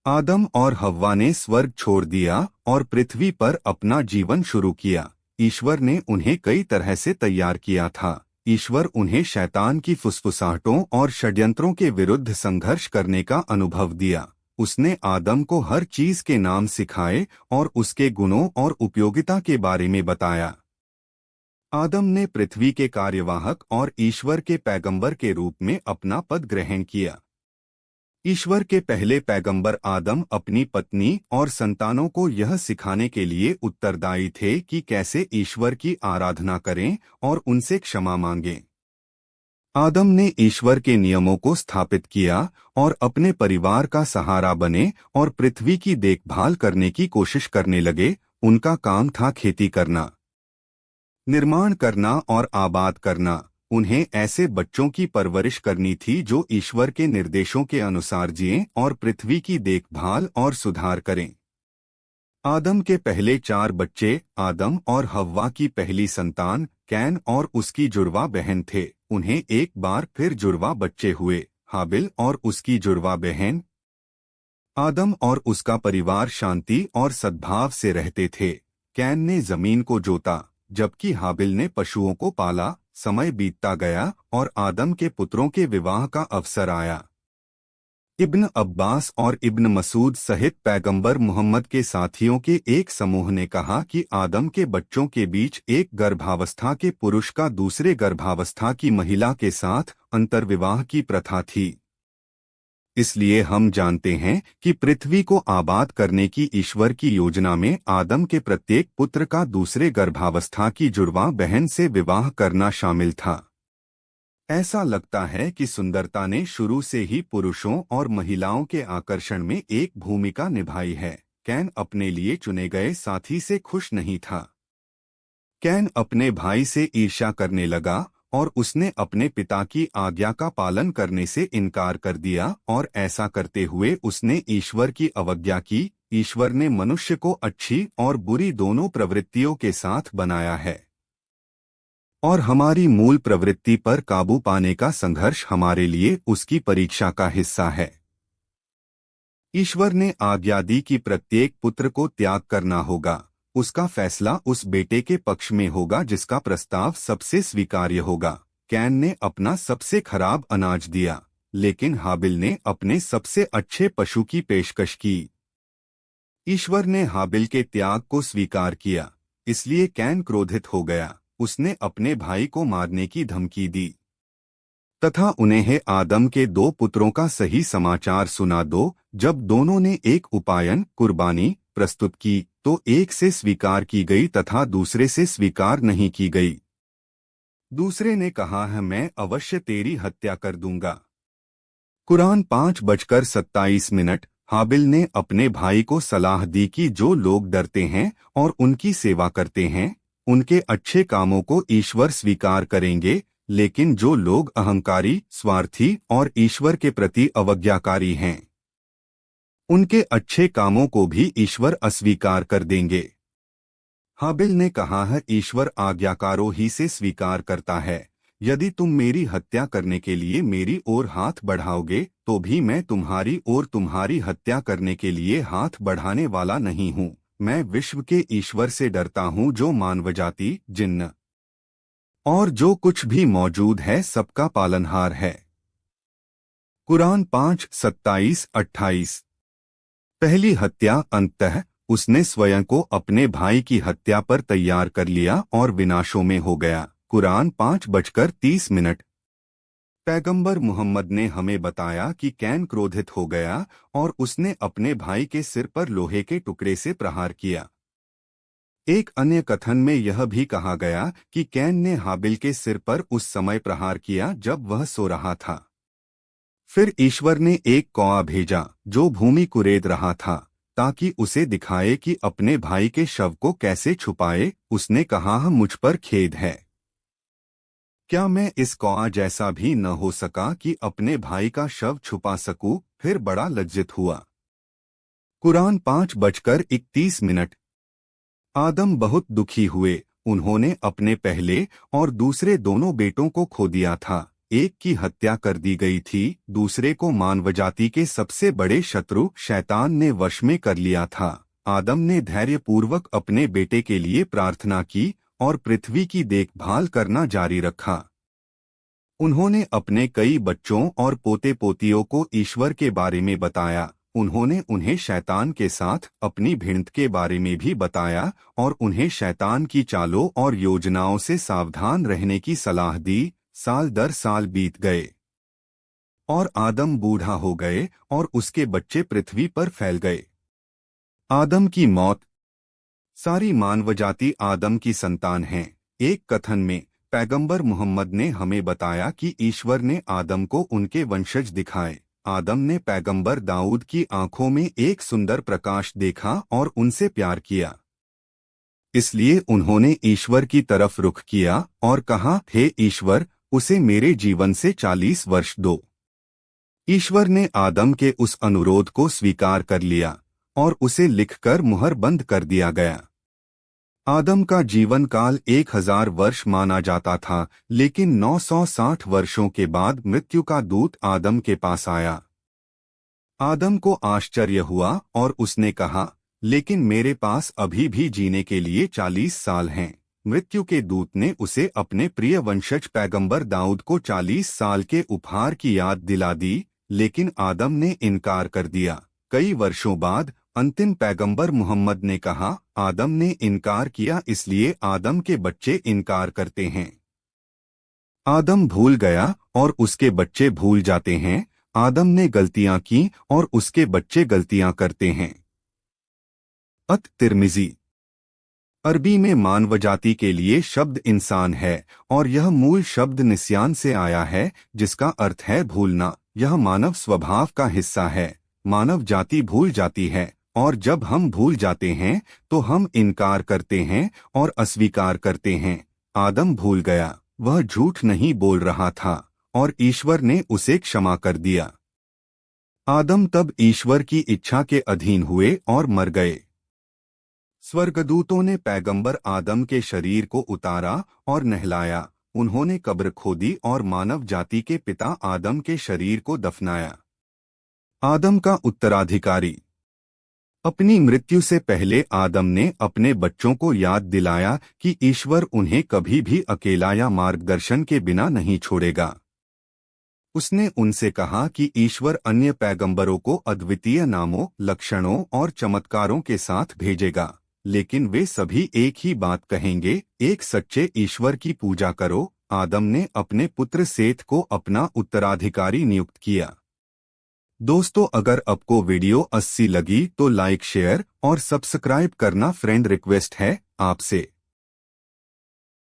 आदम और हव्वा ने स्वर्ग छोड़ दिया और पृथ्वी पर अपना जीवन शुरू किया। ईश्वर ने उन्हें कई तरह से तैयार किया था। ईश्वर उन्हें शैतान की फुसफुसाहटों और षड्यंत्रों के विरुद्ध संघर्ष करने का अनुभव दिया। उसने आदम को हर चीज के नाम सिखाए और उसके गुणों और उपयोगिता के बारे में बताया। आदम ने पृथ्वी के कार्यवाहक और ईश्वर के पैगंबर के रूप में अपना पद ग्रहण किया। ईश्वर के पहले पैगंबर आदम अपनी पत्नी और संतानों को यह सिखाने के लिए उत्तरदायी थे कि कैसे ईश्वर की आराधना करें और उनसे क्षमा मांगें। आदम ने ईश्वर के नियमों को स्थापित किया और अपने परिवार का सहारा बने और पृथ्वी की देखभाल करने की कोशिश करने लगे। उनका काम था खेती करना, निर्माण करना और आबाद करना। उन्हें ऐसे बच्चों की परवरिश करनी थी जो ईश्वर के निर्देशों के अनुसार जिएं और पृथ्वी की देखभाल और सुधार करें। आदम के पहले 4 बच्चे आदम और हव्वा की पहली संतान कैन और उसकी जुड़वा बहन थे। उन्हें एक बार फिर जुड़वा बच्चे हुए, हाबिल और उसकी जुड़वा बहन। आदम और उसका परिवार शांति और सद्भाव से रहते थे। कैन ने जमीन को जोता जबकि हाबिल ने पशुओं को पाला। समय बीतता गया और आदम के पुत्रों के विवाह का अवसर आया। इब्न अब्बास और इब्न मसूद सहित पैगंबर मोहम्मद के साथियों के एक समूह ने कहा कि आदम के बच्चों के बीच एक गर्भावस्था के पुरुष का दूसरे गर्भावस्था की महिला के साथ अंतर्विवाह की प्रथा थी। इसलिए हम जानते हैं कि पृथ्वी को आबाद करने की ईश्वर की योजना में आदम के प्रत्येक पुत्र का दूसरे गर्भावस्था की जुड़वा बहन से विवाह करना शामिल था। ऐसा लगता है कि सुंदरता ने शुरू से ही पुरुषों और महिलाओं के आकर्षण में एक भूमिका निभाई है। कैन अपने लिए चुने गए साथी से खुश नहीं था। कैन अपने भाई से ईर्ष्या करने लगा और उसने अपने पिता की आज्ञा का पालन करने से इनकार कर दिया और ऐसा करते हुए उसने ईश्वर की अवज्ञा की। ईश्वर ने मनुष्य को अच्छी और बुरी दोनों प्रवृत्तियों के साथ बनाया है और हमारी मूल प्रवृत्ति पर काबू पाने का संघर्ष हमारे लिए उसकी परीक्षा का हिस्सा है। ईश्वर ने आज्ञा दी कि प्रत्येक पुत्र को त्याग करना होगा। उसका फैसला उस बेटे के पक्ष में होगा जिसका प्रस्ताव सबसे स्वीकार्य होगा। कैन ने अपना सबसे खराब अनाज दिया, लेकिन हाबिल ने अपने सबसे अच्छे पशु की पेशकश की। ईश्वर ने हाबिल के त्याग को स्वीकार किया, इसलिए कैन क्रोधित हो गया। उसने अपने भाई को मारने की धमकी दी तथा उन्हें आदम के 2 पुत्रों का सही समाचार सुना दो। जब दोनों ने एक उपायन कुर्बानी प्रस्तुत की तो एक से स्वीकार की गई तथा दूसरे से स्वीकार नहीं की गई। दूसरे ने कहा है, मैं अवश्य तेरी हत्या कर दूंगा। कुरान 5:27। हाबिल ने अपने भाई को सलाह दी कि जो लोग डरते हैं और उनकी सेवा करते हैं उनके अच्छे कामों को ईश्वर स्वीकार करेंगे, लेकिन जो लोग अहंकारी, स्वार्थी और ईश्वर के प्रति अवज्ञाकारी हैं उनके अच्छे कामों को भी ईश्वर अस्वीकार कर देंगे। हाबिल ने कहा है, ईश्वर आज्ञाकारों ही से स्वीकार करता है। यदि तुम मेरी हत्या करने के लिए मेरी ओर हाथ बढ़ाओगे तो भी मैं तुम्हारी ओर तुम्हारी हत्या करने के लिए हाथ बढ़ाने वाला नहीं हूँ। मैं विश्व के ईश्वर से डरता हूँ जो मानवजाति, जिन्न और जो कुछ भी मौजूद है सबका पालनहार है। कुरान 5:27-28। पहली हत्या अंततः उसने स्वयं को अपने भाई की हत्या पर तैयार कर लिया और विनाशों में हो गया। कुरान 5:30। पैगंबर मोहम्मद ने हमें बताया कि कैन क्रोधित हो गया और उसने अपने भाई के सिर पर लोहे के टुकड़े से प्रहार किया। एक अन्य कथन में यह भी कहा गया कि कैन ने हाबिल के सिर पर उस समय प्रहार किया जब वह सो रहा था। फिर ईश्वर ने एक कौआ भेजा जो भूमि कुरेद रहा था ताकि उसे दिखाए कि अपने भाई के शव को कैसे छुपाए। उसने कहा, मुझ पर खेद है। क्या मैं इस कौआ जैसा भी न हो सका कि अपने भाई का शव छुपा सकूं? फिर बड़ा लज्जित हुआ। कुरान 5:31। आदम बहुत दुखी हुए। उन्होंने अपने पहले और दूसरे दोनों बेटों को खो दिया था। एक की हत्या कर दी गई थी, दूसरे को मानवजाति के सबसे बड़े शत्रु शैतान ने वश में कर लिया था। आदम ने धैर्यपूर्वक अपने बेटे के लिए प्रार्थना की और पृथ्वी की देखभाल करना जारी रखा। उन्होंने अपने कई बच्चों और पोते पोतियों को ईश्वर के बारे में बताया। उन्होंने उन्हें शैतान के साथ अपनी भिड़ंत के बारे में भी बताया और उन्हें शैतान की चालों और योजनाओं से सावधान रहने की सलाह दी। साल दर साल बीत गए और आदम बूढ़ा हो गए और उसके बच्चे पृथ्वी पर फैल गए। आदम की मौत। सारी मानवजाति आदम की संतान है। एक कथन में पैगंबर मोहम्मद ने हमें बताया कि ईश्वर ने आदम को उनके वंशज दिखाए। आदम ने पैगंबर दाऊद की आंखों में एक सुंदर प्रकाश देखा और उनसे प्यार किया। इसलिए उन्होंने ईश्वर की तरफ रुख किया और कहा, हे ईश्वर, उसे मेरे जीवन से 40 वर्ष दो। ईश्वर ने आदम के उस अनुरोध को स्वीकार कर लिया और उसे लिखकर मुहर बंद कर दिया गया। आदम का जीवन काल 1000 वर्ष माना जाता था, लेकिन 960 वर्षों के बाद मृत्यु का दूत आदम के पास आया। आदम को आश्चर्य हुआ और उसने कहा, लेकिन मेरे पास अभी भी जीने के लिए 40 साल हैं। मृत्यु के दूत ने उसे अपने प्रिय वंशज पैगंबर दाऊद को 40 साल के उपहार की याद दिला दी, लेकिन आदम ने इनकार कर दिया। कई वर्षों बाद अंतिम पैगंबर मोहम्मद ने कहा, आदम ने इनकार किया, इसलिए आदम के बच्चे इनकार करते हैं। आदम भूल गया और उसके बच्चे भूल जाते हैं। आदम ने गलतियां की और उसके बच्चे गलतियां करते हैं। तिर्मिज़ी। अरबी में मानवजाति के लिए शब्द इंसान है और यह मूल शब्द निस्यान से आया है, जिसका अर्थ है भूलना। यह मानव स्वभाव का हिस्सा है। मानव जाति भूल जाती है और जब हम भूल जाते हैं तो हम इनकार करते हैं और अस्वीकार करते हैं। आदम भूल गया, वह झूठ नहीं बोल रहा था और ईश्वर ने उसे क्षमा कर दिया। आदम तब ईश्वर की इच्छा के अधीन हुए और मर गए। स्वर्गदूतों ने पैगंबर आदम के शरीर को उतारा और नहलाया। उन्होंने कब्र खोदी और मानव जाति के पिता आदम के शरीर को दफनाया। आदम का उत्तराधिकारी। अपनी मृत्यु से पहले आदम ने अपने बच्चों को याद दिलाया कि ईश्वर उन्हें कभी भी अकेला या मार्गदर्शन के बिना नहीं छोड़ेगा। उसने उनसे कहा कि ईश्वर अन्य पैगंबरों को अद्वितीय नामों, लक्षणों और चमत्कारों के साथ भेजेगा, लेकिन वे सभी एक ही बात कहेंगे, एक सच्चे ईश्वर की पूजा करो। आदम ने अपने पुत्र सेथ को अपना उत्तराधिकारी नियुक्त किया। दोस्तों, अगर आपको वीडियो 80 लगी तो लाइक, शेयर और सब्सक्राइब करना फ्रेंड रिक्वेस्ट है आपसे।